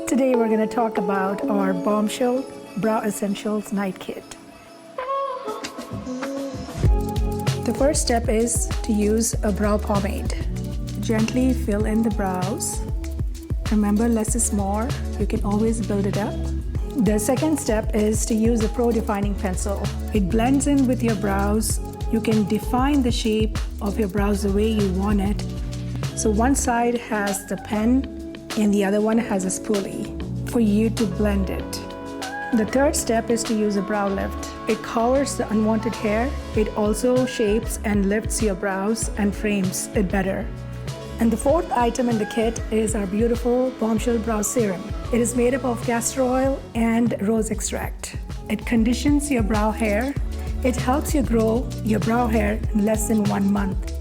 Today we're going to talk about our Bombshell Brow Essentials Night Kit. The first step is to use a brow pomade. Gently fill in the brows. Remember, less is more. You can always build it up. The second step is to use a Pro Defining Pencil. It blends in with your brows. You can define the shape of your brows the way you want it. So one side has the pen and the other one has a spoolie for you to blend it. The third step is to use a brow lift. It covers the unwanted hair. It also shapes and lifts your brows and frames it better. And the fourth item in the kit is our beautiful Bombshell Brow Serum. It is made up of castor oil and rose extract. It conditions your brow hair. It helps you grow your brow hair in less than 1 month.